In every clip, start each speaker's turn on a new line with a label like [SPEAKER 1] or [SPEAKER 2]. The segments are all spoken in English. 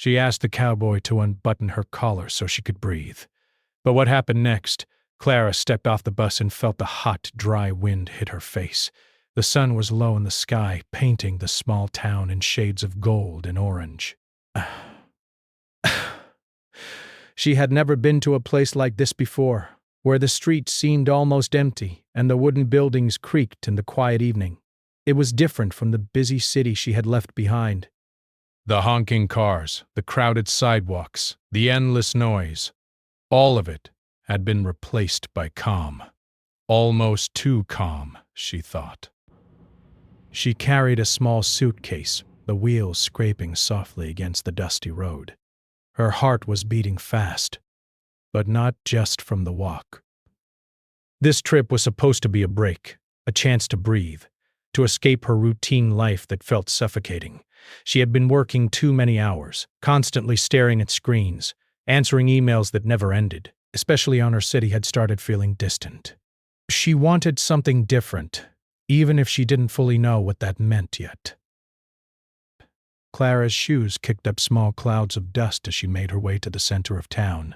[SPEAKER 1] She asked the cowboy to unbutton her collar so she could breathe. But what happened next? Clara stepped off the bus and felt the hot, dry wind hit her face. The sun was low in the sky, painting the small town in shades of gold and orange. She had never been to a place like this before, where the streets seemed almost empty and the wooden buildings creaked in the quiet evening. It was different from the busy city she had left behind. The honking cars, the crowded sidewalks, the endless noise, all of it had been replaced by calm. Almost too calm, she thought. She carried a small suitcase, the wheels scraping softly against the dusty road. Her heart was beating fast, but not just from the walk. This trip was supposed to be a break, a chance to breathe, to escape her routine life that felt suffocating. She had been working too many hours, constantly staring at screens, answering emails that never ended, especially on her city had started feeling distant. She wanted something different, even if she didn't fully know what that meant yet. Clara's shoes kicked up small clouds of dust as she made her way to the center of town.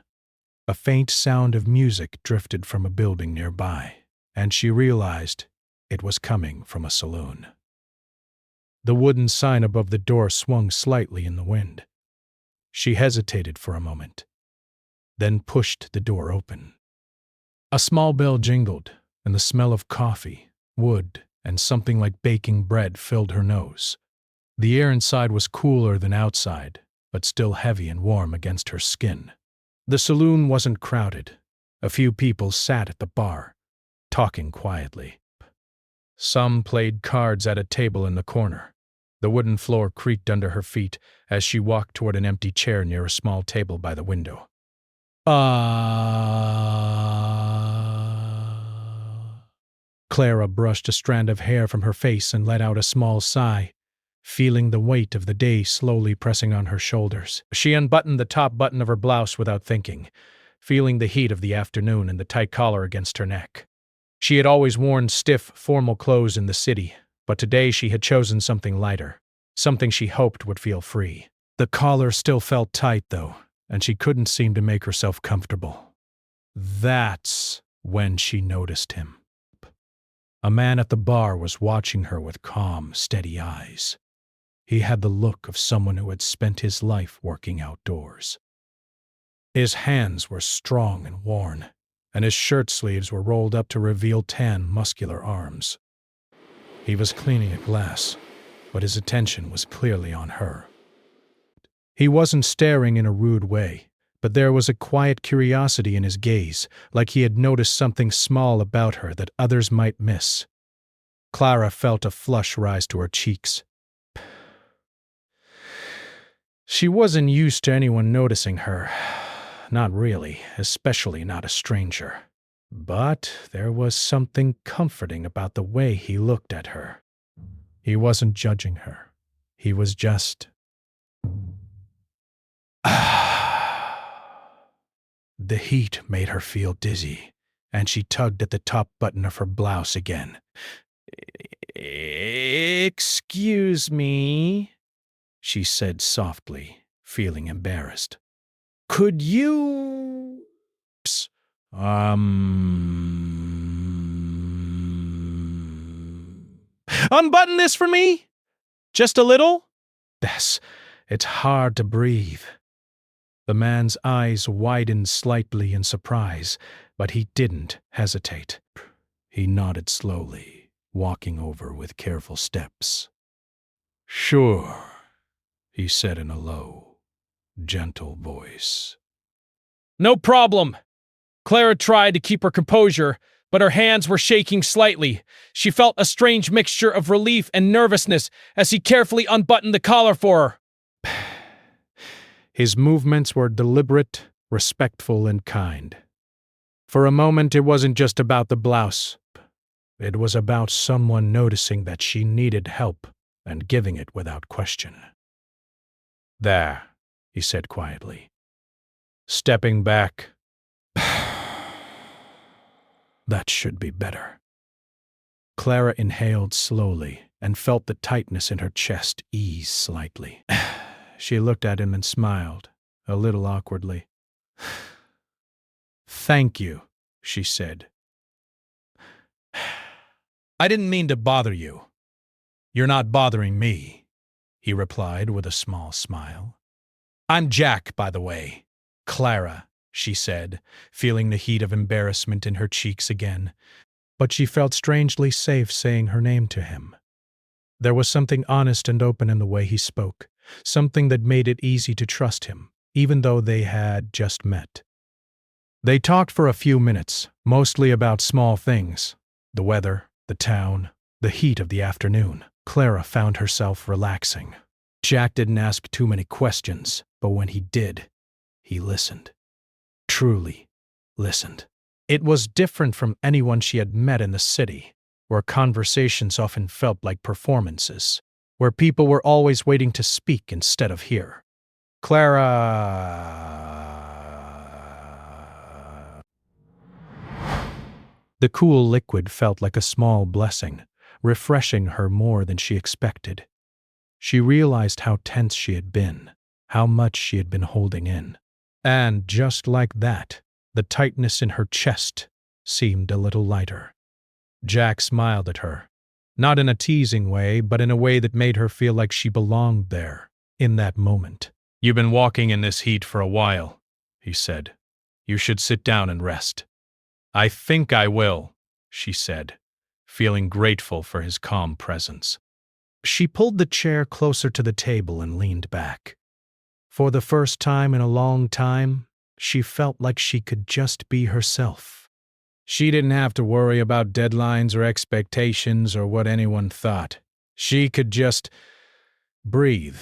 [SPEAKER 1] A faint sound of music drifted from a building nearby, and she realized it was coming from a saloon. The wooden sign above the door swung slightly in the wind. She hesitated for a moment, then pushed the door open. A small bell jingled, and the smell of coffee, wood, and something like baking bread filled her nose. The air inside was cooler than outside, but still heavy and warm against her skin. The saloon wasn't crowded. A few people sat at the bar, talking quietly. Some played cards at a table in the corner. The wooden floor creaked under her feet as she walked toward an empty chair near a small table by the window. Clara brushed a strand of hair from her face and let out a small sigh, feeling the weight of the day slowly pressing on her shoulders. She unbuttoned the top button of her blouse without thinking, feeling the heat of the afternoon and the tight collar against her neck. She had always worn stiff, formal clothes in the city, but today she had chosen something lighter, something she hoped would feel free. The collar still felt tight, though, and she couldn't seem to make herself comfortable. That's when she noticed him. A man at the bar was watching her with calm, steady eyes. He had the look of someone who had spent his life working outdoors. His hands were strong and worn, and his shirt sleeves were rolled up to reveal tan, muscular arms. He was cleaning a glass, but his attention was clearly on her. He wasn't staring in a rude way, but there was a quiet curiosity in his gaze, like he had noticed something small about her that others might miss. Clara felt a flush rise to her cheeks. She wasn't used to anyone noticing her. Not really, especially not a stranger. But there was something comforting about the way he looked at her. He wasn't judging her. He was just... The heat made her feel dizzy, and she tugged at the top button of her blouse again. "Excuse me," she said softly, feeling embarrassed. "Could you... unbutton this for me? Just a little?" It's hard to breathe. The man's eyes widened slightly in surprise, but he didn't hesitate. He nodded slowly, walking over with careful steps. "Sure," he said in a low, gentle voice. "No problem." Clara tried to keep her composure, but her hands were shaking slightly. She felt a strange mixture of relief and nervousness as he carefully unbuttoned the collar for her. His movements were deliberate, respectful, and kind. For a moment, it wasn't just about the blouse. It was about someone noticing that she needed help and giving it without question. "There," he said quietly. Stepping back. "That should be better." Clara inhaled slowly and felt the tightness in her chest ease slightly. She looked at him and smiled, a little awkwardly. "Thank you," she said. "I didn't mean to bother you. You're not bothering me," he replied with a small smile. "I'm Jack, by the way. Clara," she said, feeling the heat of embarrassment in her cheeks again, but she felt strangely safe saying her name to him. There was something honest and open in the way he spoke, something that made it easy to trust him, even though they had just met. They talked for a few minutes, mostly about small things: the weather, the town, the heat of the afternoon. Clara found herself relaxing. Jack didn't ask too many questions, but when he did, he listened. Truly listened. It was different from anyone she had met in the city, where conversations often felt like performances, where people were always waiting to speak instead of hear. Clara. The cool liquid felt like a small blessing, refreshing her more than she expected. She realized how tense she had been, how much she had been holding in. And just like that, the tightness in her chest seemed a little lighter. Jack smiled at her, not in a teasing way, but in a way that made her feel like she belonged there, in that moment. "You've been walking in this heat for a while," he said. "You should sit down and rest." "I think I will," she said, feeling grateful for his calm presence. She pulled the chair closer to the table and leaned back. For the first time in a long time, she felt like she could just be herself. She didn't have to worry about deadlines or expectations or what anyone thought. She could just breathe.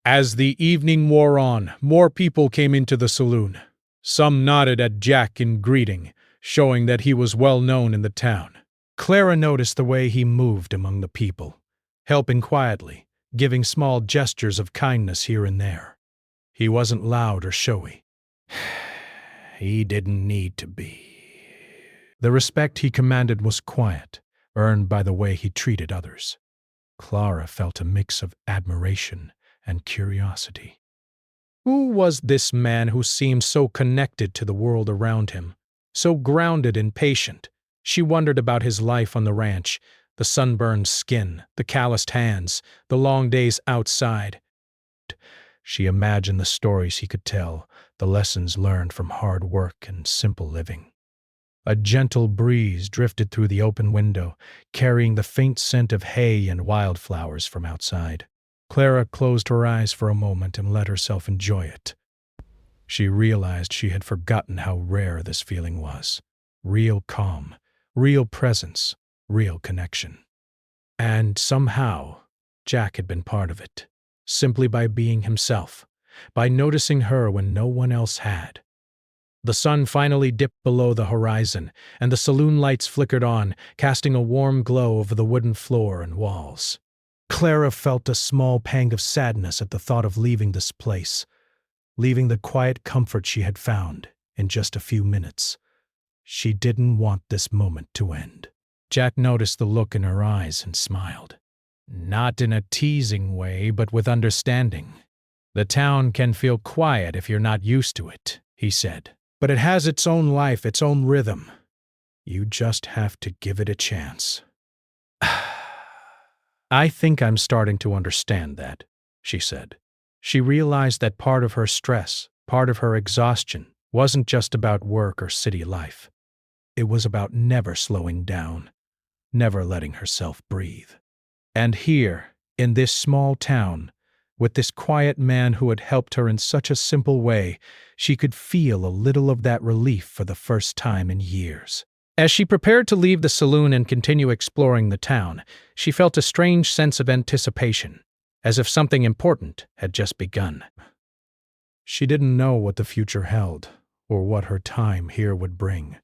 [SPEAKER 1] As the evening wore on, more people came into the saloon. Some nodded at Jack in greeting, showing that he was well known in the town. Clara noticed the way he moved among the people, helping quietly, giving small gestures of kindness here and there. He wasn't loud or showy. He didn't need to be. The respect he commanded was quiet, earned by the way he treated others. Clara felt a mix of admiration and curiosity. Who was this man who seemed so connected to the world around him, so grounded and patient? She wondered about his life on the ranch, the sunburned skin, the calloused hands, the long days outside. She imagined the stories he could tell, the lessons learned from hard work and simple living. A gentle breeze drifted through the open window, carrying the faint scent of hay and wildflowers from outside. Clara closed her eyes for a moment and let herself enjoy it. She realized she had forgotten how rare this feeling was. Real calm, real presence, real connection. And somehow, Jack had been part of it, simply by being himself, by noticing her when no one else had. The sun finally dipped below the horizon, and the saloon lights flickered on, casting a warm glow over the wooden floor and walls. Clara felt a small pang of sadness at the thought of leaving this place, leaving the quiet comfort she had found in just a few minutes. She didn't want this moment to end. Jack noticed the look in her eyes and smiled. Not in a teasing way, but with understanding. "The town can feel quiet if you're not used to it," he said. "But it has its own life, its own rhythm. You just have to give it a chance." "I think I'm starting to understand that," she said. She realized that part of her stress, part of her exhaustion, wasn't just about work or city life. It was about never slowing down, never letting herself breathe. And here, in this small town, with this quiet man who had helped her in such a simple way, she could feel a little of that relief for the first time in years. As she prepared to leave the saloon and continue exploring the town, she felt a strange sense of anticipation, as if something important had just begun. She didn't know what the future held, or what her time here would bring,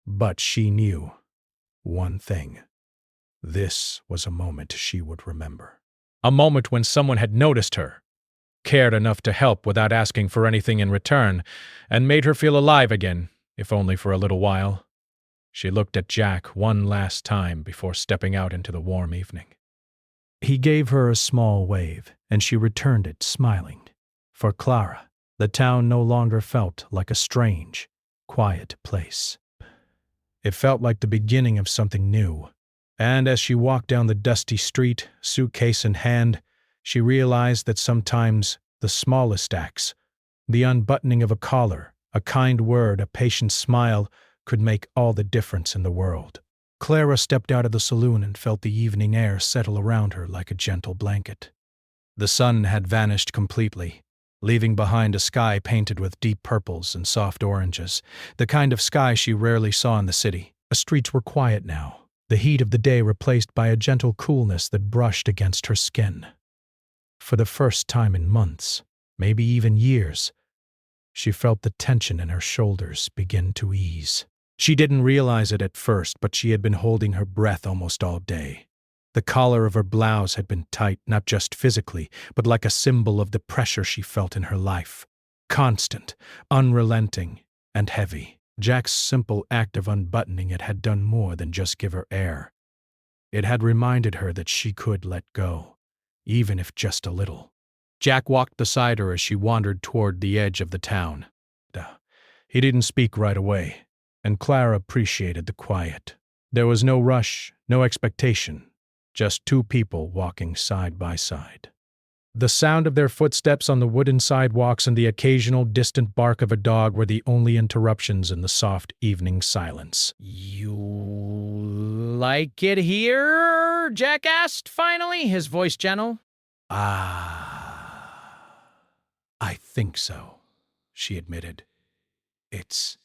[SPEAKER 1] but she knew one thing. This was a moment she would remember. A moment when someone had noticed her, cared enough to help without asking for anything in return, and made her feel alive again, if only for a little while. She looked at Jack one last time before stepping out into the warm evening. He gave her a small wave, and she returned it, smiling. For Clara, the town no longer felt like a strange, quiet place. It felt like the beginning of something new. And as she walked down the dusty street, suitcase in hand, she realized that sometimes the smallest acts, the unbuttoning of a collar, a kind word, a patient smile, could make all the difference in the world. Clara stepped out of the saloon and felt the evening air settle around her like a gentle blanket. The sun had vanished completely, leaving behind a sky painted with deep purples and soft oranges, the kind of sky she rarely saw in the city. The streets were quiet now, the heat of the day replaced by a gentle coolness that brushed against her skin. For the first time in months, maybe even years, she felt the tension in her shoulders begin to ease. She didn't realize it at first, but she had been holding her breath almost all day. The collar of her blouse had been tight, not just physically, but like a symbol of the pressure she felt in her life. Constant, unrelenting, and heavy. Jack's simple act of unbuttoning it had done more than just give her air. It had reminded her that she could let go, even if just a little. Jack walked beside her as she wandered toward the edge of the town. He didn't speak right away, and Clara appreciated the quiet. There was no rush, no expectation, just two people walking side by side. The sound of their footsteps on the wooden sidewalks and the occasional distant bark of a dog were the only interruptions in the soft evening silence. "You like it here?" Jack asked finally, his voice gentle. I think so," she admitted. "It's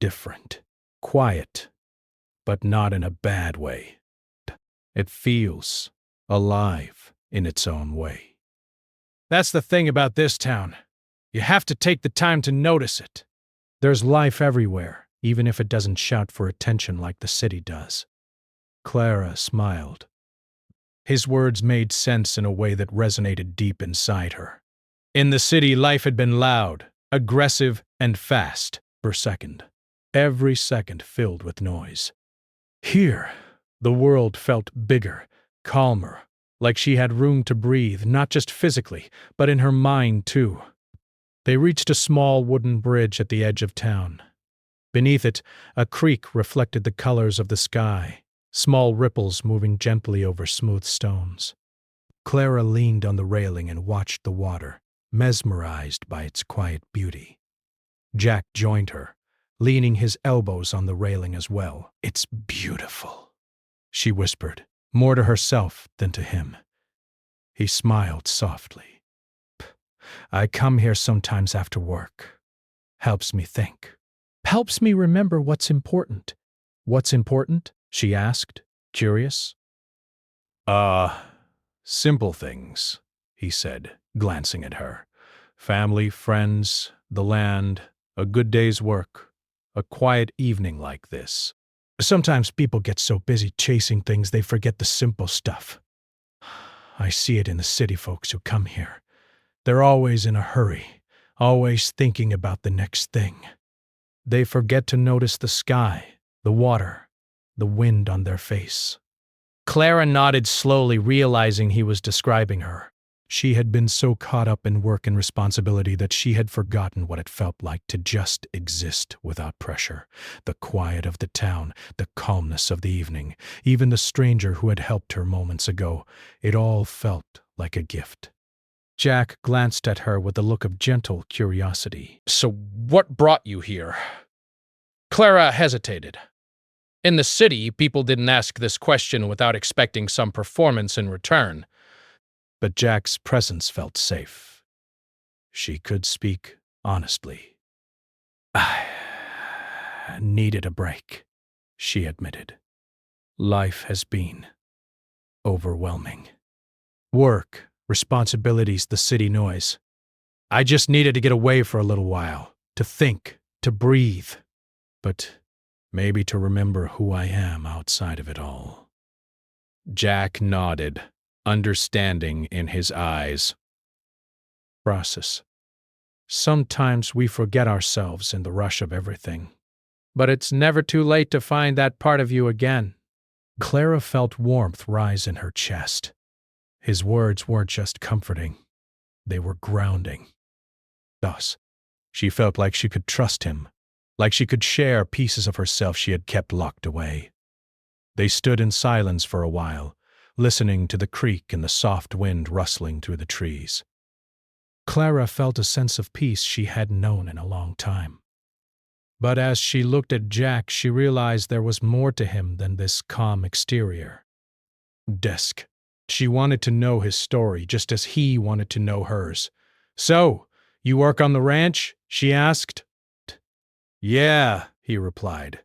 [SPEAKER 1] different. Quiet, but not in a bad way. It feels alive in its own way." "That's the thing about this town. You have to take the time to notice it. There's life everywhere, even if it doesn't shout for attention like the city does." Clara smiled. His words made sense in a way that resonated deep inside her. In the city, life had been loud, aggressive, and fast per second. Every second filled with noise. Here, the world felt bigger, calmer, like she had room to breathe, not just physically, but in her mind too. They reached a small wooden bridge at the edge of town. Beneath it, a creek reflected the colors of the sky, small ripples moving gently over smooth stones. Clara leaned on the railing and watched the water, mesmerized by its quiet beauty. Jack joined her, leaning his elbows on the railing as well. "It's beautiful," she whispered, more to herself than to him. He smiled softly. "I come here sometimes after work. Helps me think. Helps me remember what's important." "What's important?" she asked, curious. Simple things," he said, glancing at her. "Family, friends, the land, a good day's work, a quiet evening like this. Sometimes people get so busy chasing things they forget the simple stuff. I see it in the city folks who come here. They're always in a hurry, always thinking about the next thing. They forget to notice the sky, the water, the wind on their face." Clara nodded slowly, realizing he was describing her. She had been so caught up in work and responsibility that she had forgotten what it felt like to just exist without pressure. The quiet of the town, the calmness of the evening, even the stranger who had helped her moments ago, it all felt like a gift. Jack glanced at her with a look of gentle curiosity. "So what brought you here?" Clara hesitated. In the city, people didn't ask this question without expecting some performance in return. But Jack's presence felt safe. She could speak honestly. "I needed a break," she admitted. "Life has been overwhelming. Work, responsibilities, the city noise. I just needed to get away for a little while, to think, to breathe. But maybe to remember who I am outside of it all." Jack nodded, understanding in his eyes. "Process. Sometimes we forget ourselves in the rush of everything. But it's never too late to find that part of you again." Clara felt warmth rise in her chest. His words weren't just comforting. They were grounding. Thus, she felt like she could trust him, like she could share pieces of herself she had kept locked away. They stood in silence for a while, listening to the creek and the soft wind rustling through the trees. Clara felt a sense of peace she hadn't known in a long time. But as she looked at Jack, she realized there was more to him than this calm exterior. Desk. She wanted to know his story just as he wanted to know hers. "So, you work on the ranch?" she asked. "Yeah," he replied.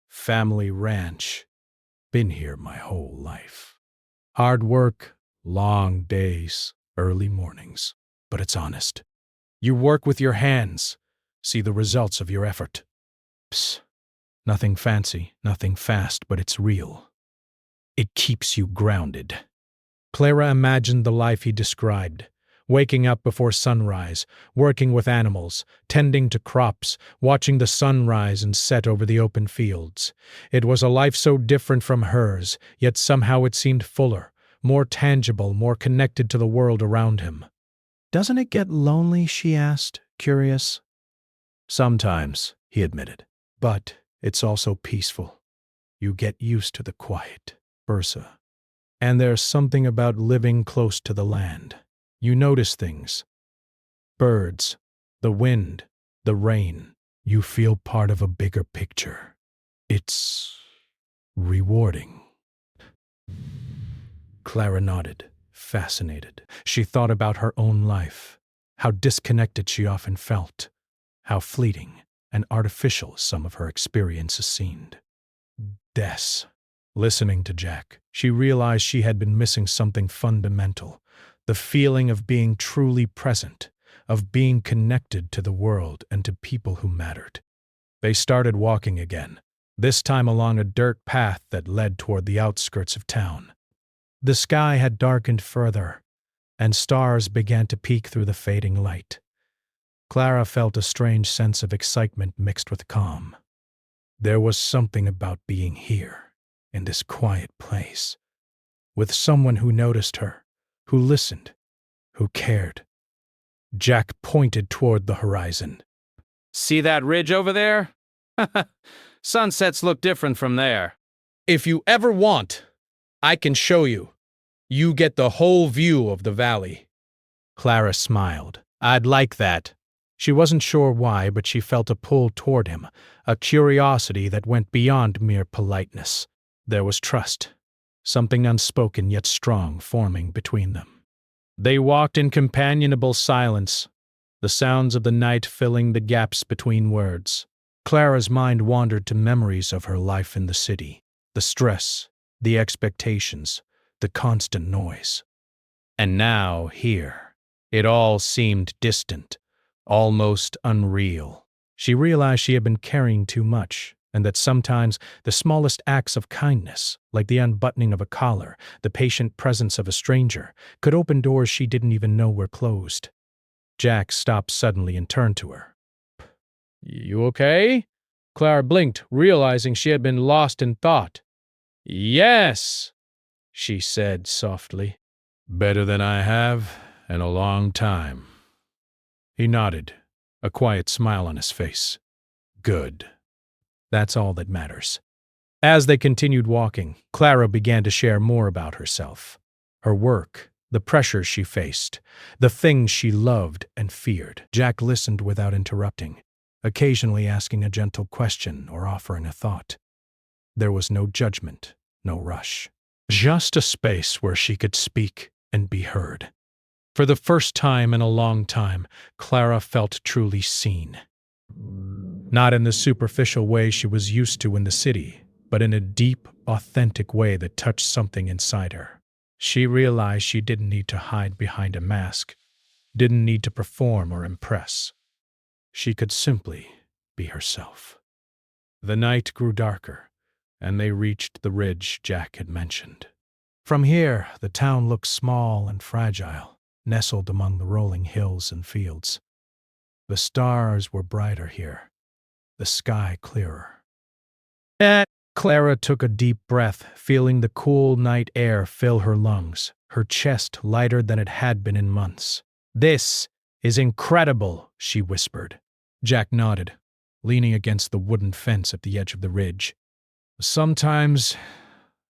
[SPEAKER 1] "Family ranch. Been here my whole life. Hard work, long days, early mornings. But it's honest. You work with your hands. See the results of your effort. Psst. Nothing fancy, nothing fast, but it's real. It keeps you grounded." Clara imagined the life he described, waking up before sunrise, working with animals, tending to crops, watching the sun rise and set over the open fields. It was a life so different from hers, yet somehow it seemed fuller, more tangible, more connected to the world around him. "Doesn't it get lonely?" she asked, curious. "Sometimes," he admitted, "but it's also peaceful. You get used to the quiet, versa. And there's something about living close to the land. You notice things. Birds, the wind, the rain. You feel part of a bigger picture. It's rewarding." Clara nodded, fascinated. She thought about her own life, how disconnected she often felt, how fleeting and artificial some of her experiences seemed. Listening to Jack, she realized she had been missing something fundamental, the feeling of being truly present, of being connected to the world and to people who mattered. They started walking again, this time along a dirt path that led toward the outskirts of town. The sky had darkened further, and stars began to peek through the fading light. Clara felt a strange sense of excitement mixed with calm. There was something about being here, in this quiet place, with someone who noticed her, who listened, who cared. Jack pointed toward the horizon.
[SPEAKER 2] "See that ridge over there? Sunsets look different from there."
[SPEAKER 1] "If you ever want, I can show you. You get the whole view of the valley." Clara smiled. "I'd like that." She wasn't sure why, but she felt a pull toward him, a curiosity that went beyond mere politeness. There was trust, something unspoken yet strong forming between them. They walked in companionable silence, the sounds of the night filling the gaps between words. Clara's mind wandered to memories of her life in the city, the stress, the expectations, the constant noise. And now, here, it all seemed distant, almost unreal. She realized she had been carrying too much, and that sometimes the smallest acts of kindness, like the unbuttoning of a collar, the patient presence of a stranger, could open doors she didn't even know were closed. Jack stopped suddenly and turned to her. "You okay?" Clara blinked, realizing she had been lost in thought. "Yes," she said softly. "Better than I have in a long time." He nodded, a quiet smile on his face. "Good. That's all that matters." As they continued walking, Clara began to share more about herself. Her work, the pressures she faced, the things she loved and feared. Jack listened without interrupting, occasionally asking a gentle question or offering a thought. There was no judgment, no rush. Just a space where she could speak and be heard. For the first time in a long time, Clara felt truly seen. Not in the superficial way she was used to in the city, but in a deep, authentic way that touched something inside her. She realized she didn't need to hide behind a mask, didn't need to perform or impress. She could simply be herself. The night grew darker, and they reached the ridge Jack had mentioned. From here, the town looked small and fragile, nestled among the rolling hills and fields. The stars were brighter here, the sky clearer. Clara took a deep breath, feeling the cool night air fill her lungs, her chest lighter than it had been in months. This is incredible, she whispered. Jack nodded, leaning against the wooden fence at the edge of the ridge. Sometimes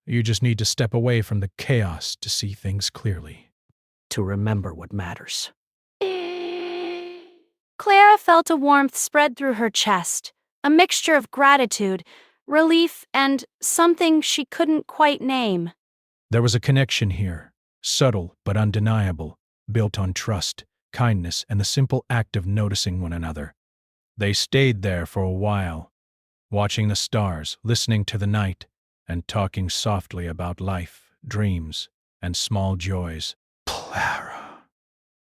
[SPEAKER 1] you just need to step away from the chaos to see things clearly.
[SPEAKER 3] To remember what matters.
[SPEAKER 4] Clara felt a warmth spread through her chest, a mixture of gratitude, relief, and something she couldn't quite name.
[SPEAKER 1] There was a connection here, subtle but undeniable, built on trust, kindness, and the simple act of noticing one another. They stayed there for a while, watching the stars, listening to the night, and talking softly about life, dreams, and small joys. Clara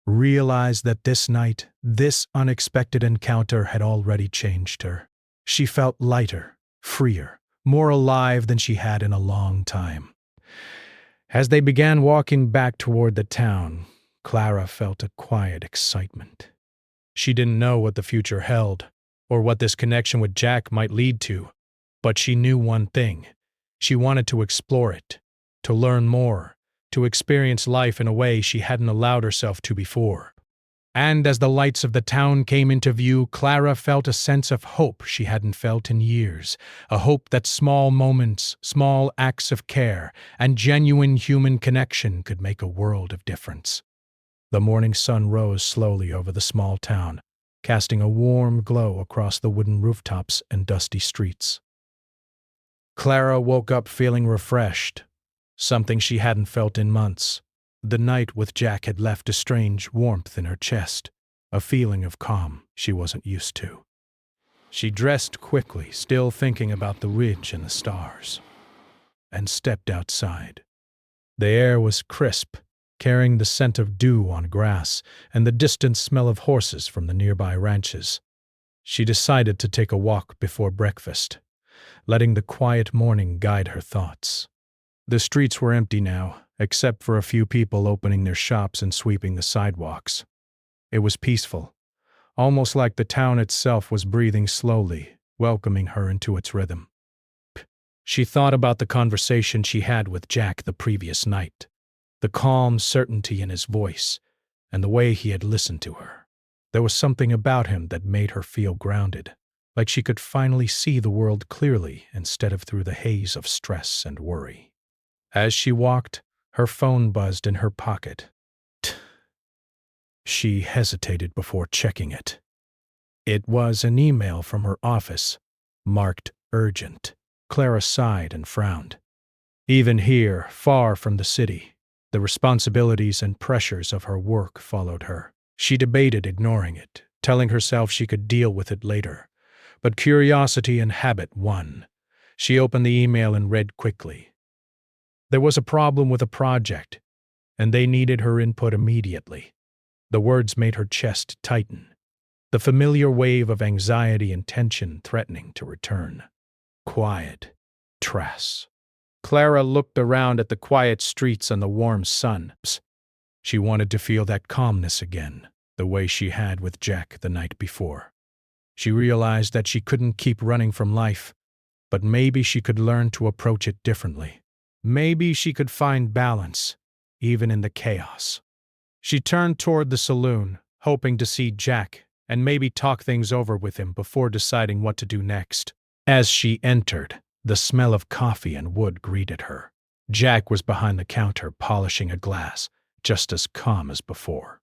[SPEAKER 1] realized that this night, this unexpected encounter had already changed her. She felt lighter, freer, more alive than she had in a long time. As they began walking back toward the town, Clara felt a quiet excitement. She didn't know what the future held, or what this connection with Jack might lead to, but she knew one thing. She wanted to explore it, to learn more, to experience life in a way she hadn't allowed herself to before. And as the lights of the town came into view, Clara felt a sense of hope she hadn't felt in years, a hope that small moments, small acts of care, and genuine human connection could make a world of difference. The morning sun rose slowly over the small town, casting a warm glow across the wooden rooftops and dusty streets. Clara woke up feeling refreshed, something she hadn't felt in months. The night with Jack had left a strange warmth in her chest, a feeling of calm she wasn't used to. She dressed quickly, still thinking about the ridge and the stars, and stepped outside. The air was crisp, carrying the scent of dew on grass and the distant smell of horses from the nearby ranches. She decided to take a walk before breakfast, letting the quiet morning guide her thoughts. The streets were empty now, except for a few people opening their shops and sweeping the sidewalks. It was peaceful, almost like the town itself was breathing slowly, welcoming her into its rhythm. She thought about the conversation she had with Jack the previous night, the calm certainty in his voice, and the way he had listened to her. There was something about him that made her feel grounded, like she could finally see the world clearly instead of through the haze of stress and worry. As she walked, her phone buzzed in her pocket. She hesitated before checking it. It was an email from her office, marked urgent. Clara sighed and frowned. Even here, far from the city, the responsibilities and pressures of her work followed her. She debated ignoring it, telling herself she could deal with it later. But curiosity and habit won. She opened the email and read quickly. There was a problem with a project, and they needed her input immediately. The words made her chest tighten, the familiar wave of anxiety and tension threatening to return. Quiet. Trass. Clara looked around at the quiet streets and the warm sun. She wanted to feel that calmness again, the way she had with Jack the night before. She realized that she couldn't keep running from life, but maybe she could learn to approach it differently. Maybe she could find balance, even in the chaos. She turned toward the saloon, hoping to see Jack and maybe talk things over with him before deciding what to do next. As she entered, the smell of coffee and wood greeted her. Jack was behind the counter polishing a glass, just as calm as before.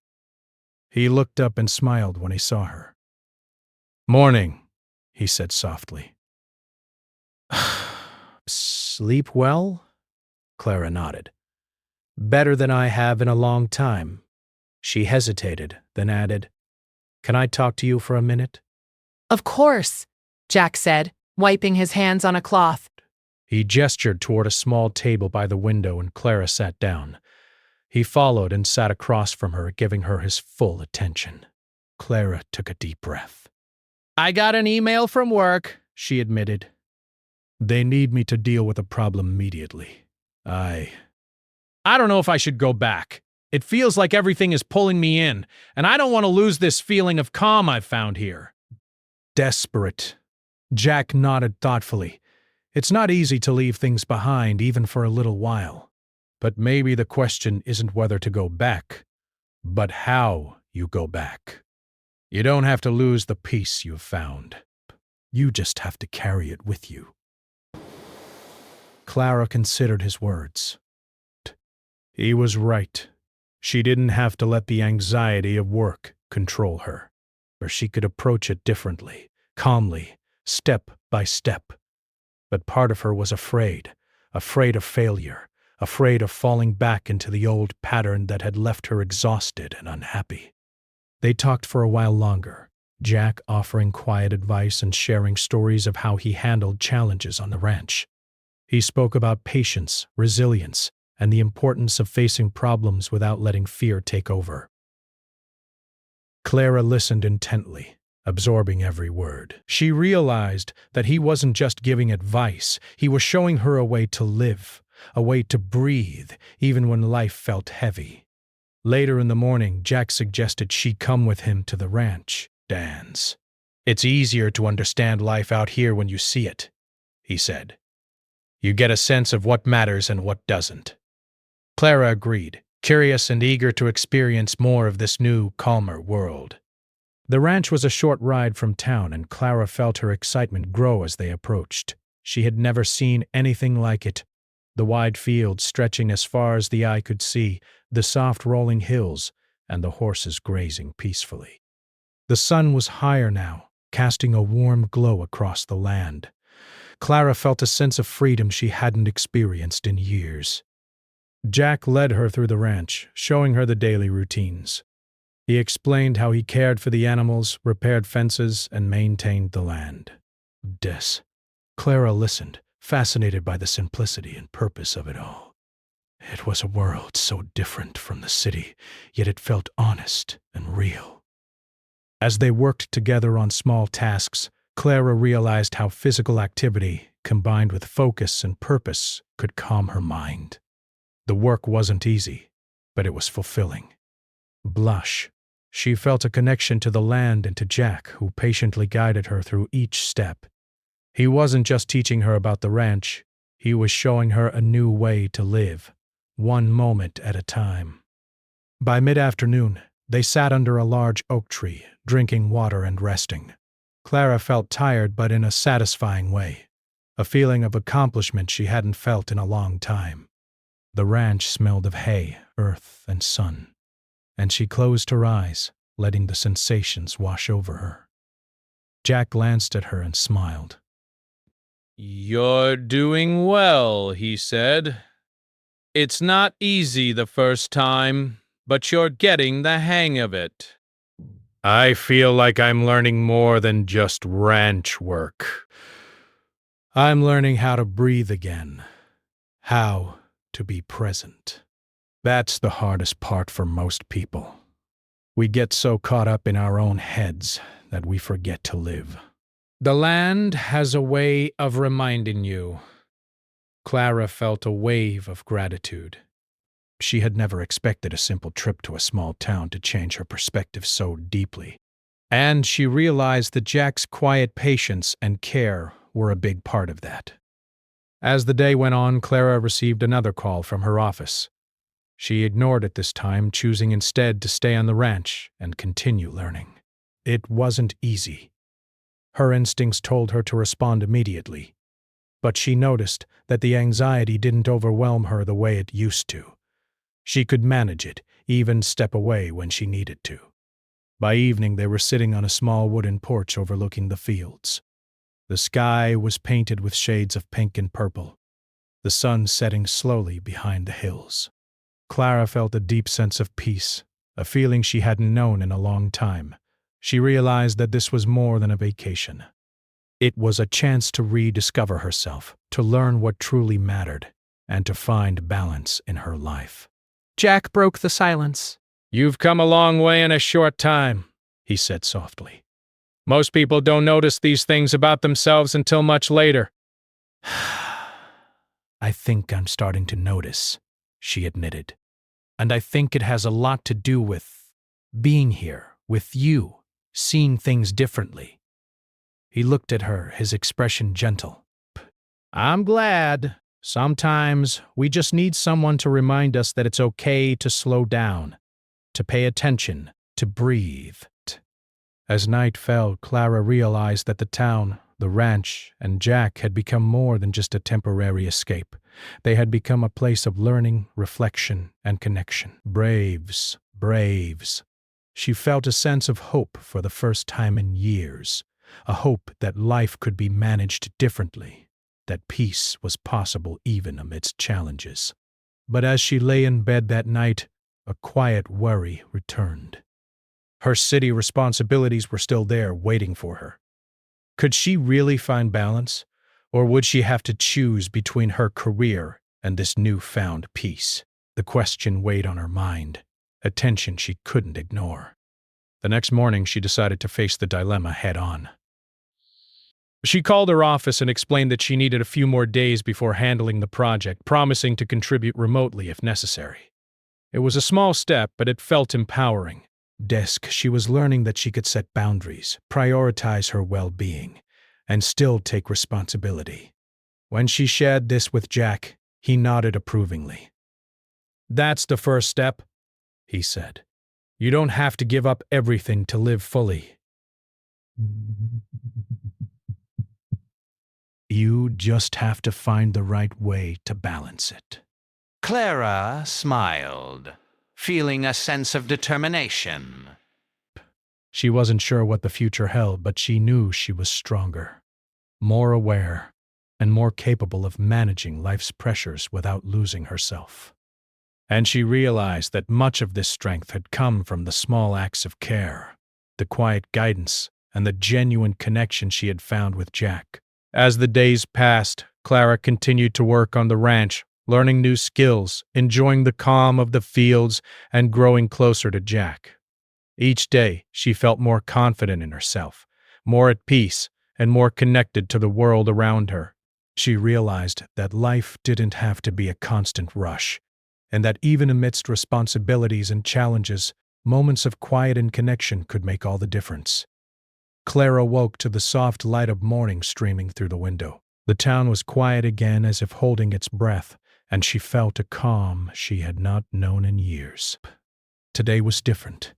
[SPEAKER 1] He looked up and smiled when he saw her. "Morning," he said softly. "Sleep well?" Clara nodded. "Better than I have in a long time." She hesitated, then added, "Can I talk to you for a minute?"
[SPEAKER 5] "Of course," Jack said, wiping his hands on a cloth.
[SPEAKER 1] He gestured toward a small table by the window and Clara sat down. He followed and sat across from her, giving her his full attention. Clara took a deep breath. "I got an email from work," she admitted. "They need me to deal with a problem immediately. I don't know if I should go back. It feels like everything is pulling me in, and I don't want to lose this feeling of calm I've found here." Desperate. Jack nodded thoughtfully. It's not easy to leave things behind, even for a little while. But maybe the question isn't whether to go back, but how you you go back. You don't have to lose the peace you've found. You just have to carry it with you. Clara considered his words. He was right. She didn't have to let the anxiety of work control her, or she could approach it differently, calmly, step by step. But part of her was afraid of failure, afraid of falling back into the old pattern that had left her exhausted and unhappy. They talked for a while longer, Jack offering quiet advice and sharing stories of how he handled challenges on the ranch. He spoke about patience, resilience, and the importance of facing problems without letting fear take over. Clara listened intently, absorbing every word. She realized that he wasn't just giving advice, he was showing her a way to live, a way to breathe, even when life felt heavy. Later in the morning, Jack suggested she come with him to the ranch, Dan's. It's easier to understand life out here when you see it, he said. You get a sense of what matters and what doesn't. Clara agreed, curious and eager to experience more of this new, calmer world. The ranch was a short ride from town, and Clara felt her excitement grow as they approached. She had never seen anything like it. The wide fields stretching as far as the eye could see, the soft rolling hills, and the horses grazing peacefully. The sun was higher now, casting a warm glow across the land. Clara felt a sense of freedom she hadn't experienced in years. Jack led her through the ranch, showing her the daily routines. He explained how he cared for the animals, repaired fences, and maintained the land. Clara listened, fascinated by the simplicity and purpose of it all. It was a world so different from the city, yet it felt honest and real. As they worked together on small tasks, Clara realized how physical activity, combined with focus and purpose, could calm her mind. The work wasn't easy, but it was fulfilling. Blush. She felt a connection to the land and to Jack, who patiently guided her through each step. He wasn't just teaching her about the ranch, he was showing her a new way to live, one moment at a time. By mid-afternoon, they sat under a large oak tree, drinking water and resting. Clara felt tired, but in a satisfying way, a feeling of accomplishment she hadn't felt in a long time. The ranch smelled of hay, earth, and sun, and she closed her eyes, letting the sensations wash over her. Jack glanced at her and smiled.
[SPEAKER 2] You're doing well, he said. It's not easy the first time, but you're getting the hang of it.
[SPEAKER 1] I feel like I'm learning more than just ranch work. I'm learning how to breathe again, how to be present. That's the hardest part for most people. We get so caught up in our own heads that we forget to live.
[SPEAKER 2] The land has a way of reminding you.
[SPEAKER 1] Clara felt a wave of gratitude. She had never expected a simple trip to a small town to change her perspective so deeply, and she realized that Jack's quiet patience and care were a big part of that. As the day went on, Clara received another call from her office. She ignored it this time, choosing instead to stay on the ranch and continue learning. It wasn't easy. Her instincts told her to respond immediately, but she noticed that the anxiety didn't overwhelm her the way it used to. She could manage it, even step away when she needed to. By evening, they were sitting on a small wooden porch overlooking the fields. The sky was painted with shades of pink and purple, the sun setting slowly behind the hills. Clara felt a deep sense of peace, a feeling she hadn't known in a long time. She realized that this was more than a vacation. It was a chance to rediscover herself, to learn what truly mattered, and to find balance in her life.
[SPEAKER 5] Jack broke the silence.
[SPEAKER 2] You've come a long way in a short time,
[SPEAKER 1] he said softly.
[SPEAKER 2] Most people don't notice these things about themselves until much later.
[SPEAKER 1] I think I'm starting to notice, she admitted. And I think it has a lot to do with being here, with you, seeing things differently. He looked at her, his expression gentle. I'm glad. Sometimes we just need someone to remind us that it's okay to slow down, to pay attention, to breathe. As night fell, Clara realized that the town, the ranch, and Jack had become more than just a temporary escape. They had become a place of learning, reflection, and connection. Braves, braves. She felt a sense of hope for the first time in years, a hope that life could be managed differently, that peace was possible even amidst challenges. But as she lay in bed that night, a quiet worry returned. Her city responsibilities were still there, waiting for her. Could she really find balance, or would she have to choose between her career and this newfound peace? The question weighed on her mind, a tension she couldn't ignore. The next morning, she decided to face the dilemma head-on. She called her office and explained that she needed a few more days before handling the project, promising to contribute remotely if necessary. It was a small step, but it felt empowering. She was learning that she could set boundaries, prioritize her well-being, and still take responsibility. When she shared this with Jack, he nodded approvingly. "That's the first step," he said. "You don't have to give up everything to live fully. You just have to find the right way to balance it."
[SPEAKER 6] Clara smiled, feeling a sense of determination.
[SPEAKER 1] She wasn't sure what the future held, but she knew she was stronger, more aware, and more capable of managing life's pressures without losing herself. And she realized that much of this strength had come from the small acts of care, the quiet guidance, and the genuine connection she had found with Jack. As the days passed, Clara continued to work on the ranch, learning new skills, enjoying the calm of the fields, and growing closer to Jack. Each day, she felt more confident in herself, more at peace, and more connected to the world around her. She realized that life didn't have to be a constant rush, and that even amidst responsibilities and challenges, moments of quiet and connection could make all the difference. Clara woke to the soft light of morning streaming through the window. The town was quiet again, as if holding its breath, and she felt a calm she had not known in years. Today was different.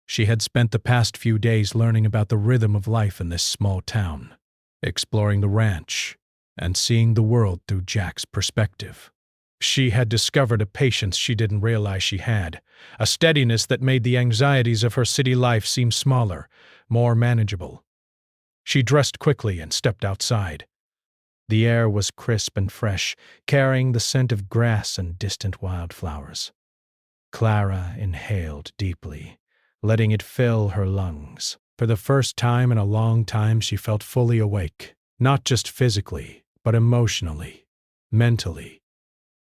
[SPEAKER 1] She had spent the past few days learning about the rhythm of life in this small town, exploring the ranch, and seeing the world through Jack's perspective. She had discovered a patience she didn't realize she had, a steadiness that made the anxieties of her city life seem smaller, more manageable. She dressed quickly and stepped outside. The air was crisp and fresh, carrying the scent of grass and distant wildflowers. Clara inhaled deeply, letting it fill her lungs. For the first time in a long time, she felt fully awake, not just physically, but emotionally, mentally.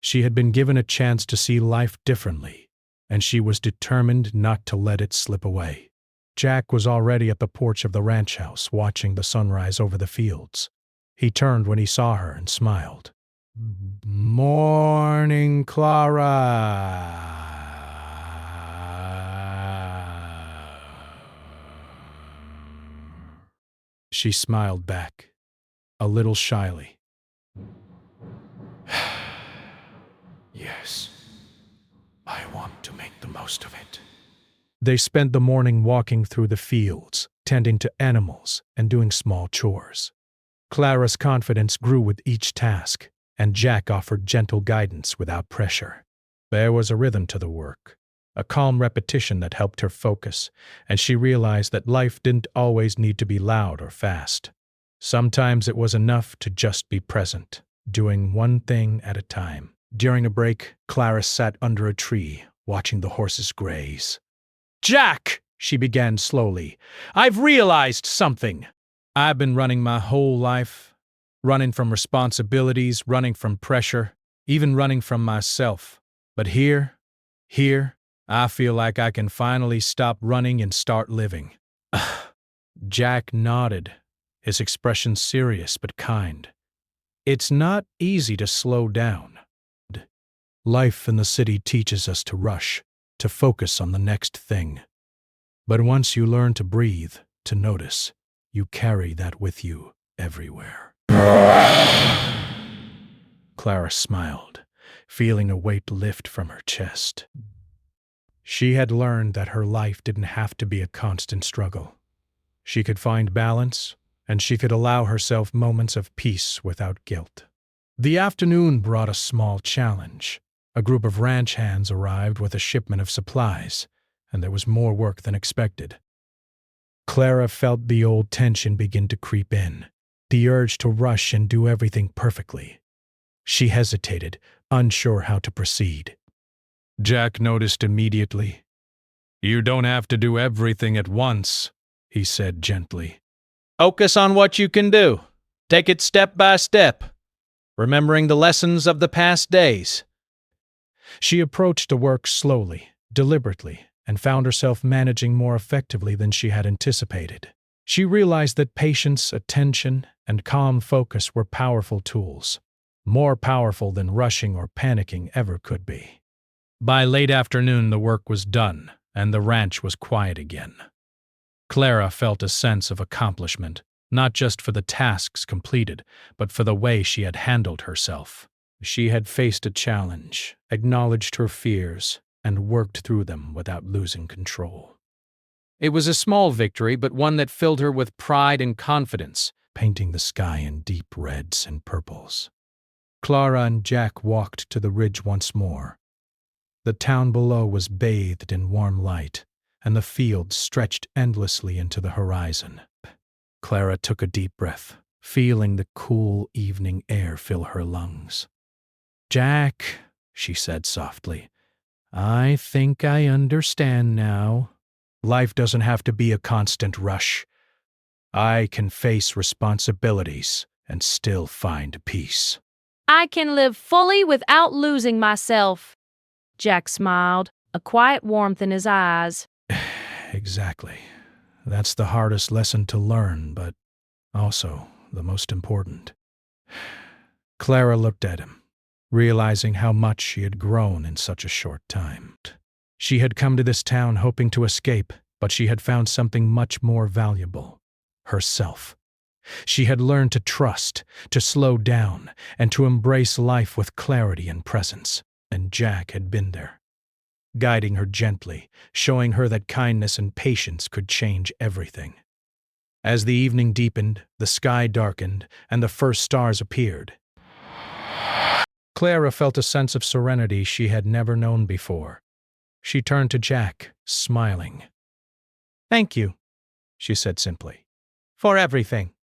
[SPEAKER 1] She had been given a chance to see life differently, and she was determined not to let it slip away. Jack was already at the porch of the ranch house, watching the sunrise over the fields. He turned when he saw her and smiled. "Morning, Clara." She smiled back, a little shyly. "Yes, I want to make the most of it." They spent the morning walking through the fields, tending to animals, and doing small chores. Clara's confidence grew with each task, and Jack offered gentle guidance without pressure. There was a rhythm to the work, a calm repetition that helped her focus, and she realized that life didn't always need to be loud or fast. Sometimes it was enough to just be present, doing one thing at a time. During a break, Clara sat under a tree, watching the horses graze. "Jack," she began slowly, "I've realized something. I've been running my whole life, running from responsibilities, running from pressure, even running from myself. But here, I feel like I can finally stop running and start living." Jack nodded, his expression serious but kind. "It's not easy to slow down. Life in the city teaches us to rush, to focus on the next thing. But once you learn to breathe, to notice, you carry that with you everywhere." Clara smiled, feeling a weight lift from her chest. She had learned that her life didn't have to be a constant struggle. She could find balance, and she could allow herself moments of peace without guilt. The afternoon brought a small challenge. A group of ranch hands arrived with a shipment of supplies, and there was more work than expected. Clara felt the old tension begin to creep in, the urge to rush and do everything perfectly. She hesitated, unsure how to proceed.
[SPEAKER 2] Jack noticed immediately. "You don't have to do everything at once," he said gently. "Focus on what you can do. Take it step by step, remembering the lessons of the past days."
[SPEAKER 1] She approached the work slowly, deliberately, and found herself managing more effectively than she had anticipated. She realized that patience, attention, and calm focus were powerful tools, more powerful than rushing or panicking ever could be.
[SPEAKER 2] By late afternoon, the work was done, and the ranch was quiet again. Clara felt a sense of accomplishment, not just for the tasks completed, but for the way she had handled herself. She had faced a challenge, acknowledged her fears, and worked through them without losing control. It was a small victory, but one that filled her with pride and confidence,
[SPEAKER 1] painting the sky in deep reds and purples. Clara and Jack walked to the ridge once more. The town below was bathed in warm light, and the fields stretched endlessly into the horizon. Clara took a deep breath, feeling the cool evening air fill her lungs. "Jack," she said softly, "I think I understand now. Life doesn't have to be a constant rush. I can face responsibilities and still find peace."
[SPEAKER 4] I can live fully without losing myself. Jack smiled, a quiet warmth in his eyes.
[SPEAKER 1] Exactly. That's the hardest lesson to learn, but also the most important. Clara looked at him, realizing how much she had grown in such a short time. She had come to this town hoping to escape, but she had found something much more valuable: herself. She had learned to trust, to slow down, and to embrace life with clarity and presence, and Jack had been there, guiding her gently, showing her that kindness and patience could change everything. As the evening deepened, the sky darkened, and the first stars appeared. Clara felt a sense of serenity she had never known before. She turned to Jack, smiling. "Thank you," she said simply, "for everything.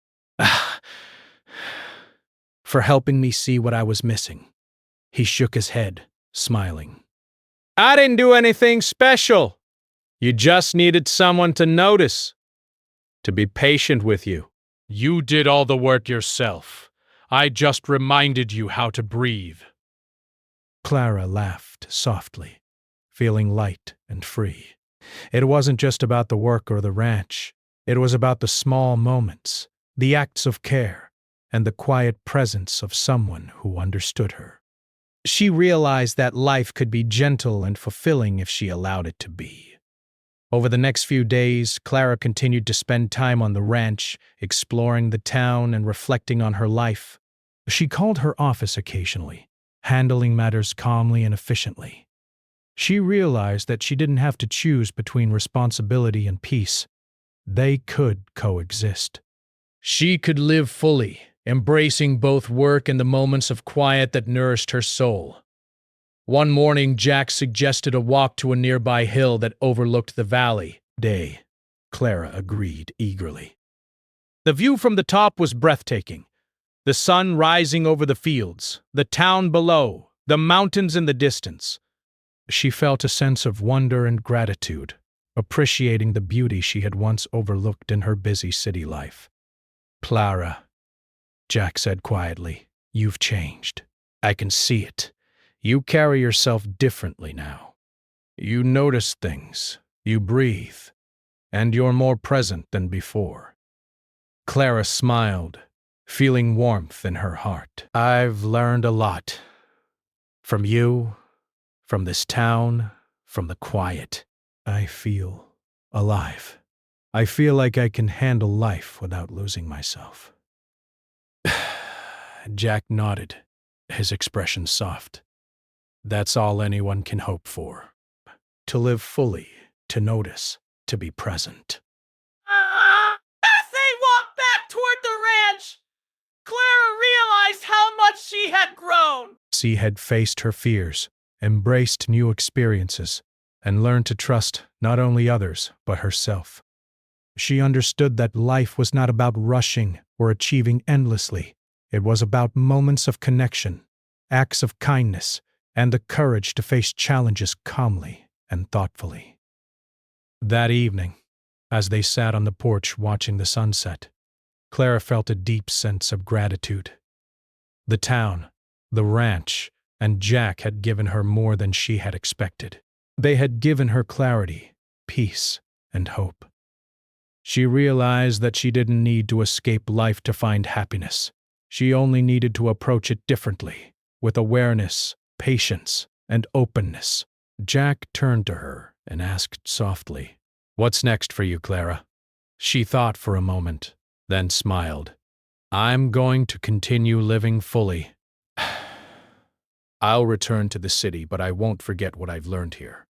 [SPEAKER 1] For helping me see what I was missing." He shook his head, smiling.
[SPEAKER 2] "I didn't do anything special. You just needed someone to notice, to be patient with you. You did all the work yourself. I just reminded you how to breathe."
[SPEAKER 1] Clara laughed softly, feeling light and free. It wasn't just about the work or the ranch. It was about the small moments, the acts of care, and the quiet presence of someone who understood her. She realized that life could be gentle and fulfilling if she allowed it to be. Over the next few days, Clara continued to spend time on the ranch, exploring the town and reflecting on her life. She called her office occasionally, handling matters calmly and efficiently. She realized that she didn't have to choose between responsibility and peace. They could coexist.
[SPEAKER 2] She could live fully, embracing both work and the moments of quiet that nourished her soul. One morning, Jack suggested a walk to a nearby hill that overlooked the valley.
[SPEAKER 1] Clara agreed eagerly.
[SPEAKER 2] The view from the top was breathtaking. The sun rising over the fields, the town below, the mountains in the distance.
[SPEAKER 1] She felt a sense of wonder and gratitude, appreciating the beauty she had once overlooked in her busy city life. "Clara," Jack said quietly, "you've changed. I can see it. You carry yourself differently now. You notice things, you breathe, and you're more present than before." Clara smiled, feeling warmth in her heart. "I've learned a lot. From you, from this town, from the quiet. I feel alive. I feel like I can handle life without losing myself." Jack nodded, his expression soft. "That's all anyone can hope for." to live fully, to notice, to be present.
[SPEAKER 7] As they walked back toward the ranch, Clara realized how much she had grown.
[SPEAKER 1] She had faced her fears, embraced new experiences, and learned to trust not only others, but herself. She understood that life was not about rushing or achieving endlessly. It was about moments of connection, acts of kindness, and the courage to face challenges calmly and thoughtfully. That evening, as they sat on the porch watching the sunset, Clara felt a deep sense of gratitude. The town, the ranch, and Jack had given her more than she had expected. They had given her clarity, peace, and hope. She realized that she didn't need to escape life to find happiness. She only needed to approach it differently, with awareness, patience, and openness. Jack turned to her and asked softly, "What's next for you, Clara?" She thought for a moment, then smiled. "I'm going to continue living fully. I'll return to the city, but I won't forget what I've learned here.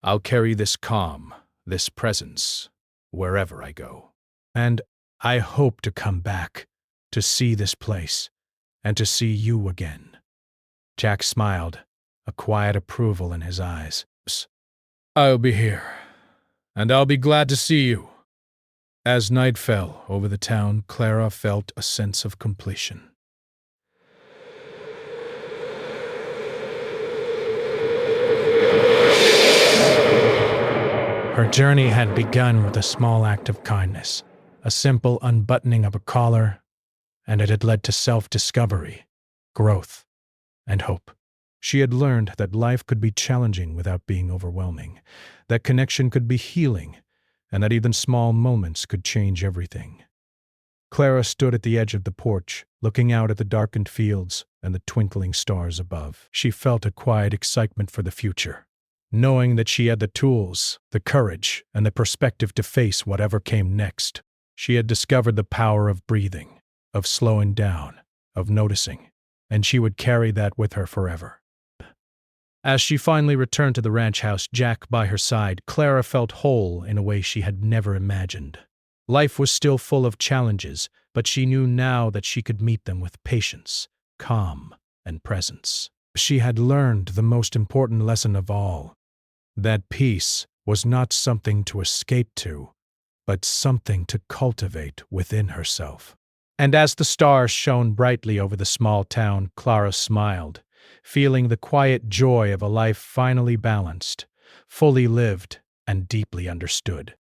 [SPEAKER 1] I'll carry this calm, this presence, wherever I go. And I hope to come back, to see this place, and to see you again." Jack smiled, a quiet approval in his eyes. "I'll be here, and I'll be glad to see you." As night fell over the town, Clara felt a sense of completion. Her journey had begun with a small act of kindness, a simple unbuttoning of a collar, and it had led to self-discovery, growth, and hope. She had learned that life could be challenging without being overwhelming, that connection could be healing, and that even small moments could change everything. Clara stood at the edge of the porch, looking out at the darkened fields and the twinkling stars above. She felt a quiet excitement for the future, knowing that she had the tools, the courage, and the perspective to face whatever came next. She had discovered the power of breathing, of slowing down, of noticing, and she would carry that with her forever. As she finally returned to the ranch house, Jack by her side, Clara felt whole in a way she had never imagined. Life was still full of challenges, but she knew now that she could meet them with patience, calm, and presence. She had learned the most important lesson of all, that peace was not something to escape to, but something to cultivate within herself. And as the stars shone brightly over the small town, Clara smiled, feeling the quiet joy of a life finally balanced, fully lived, and deeply understood.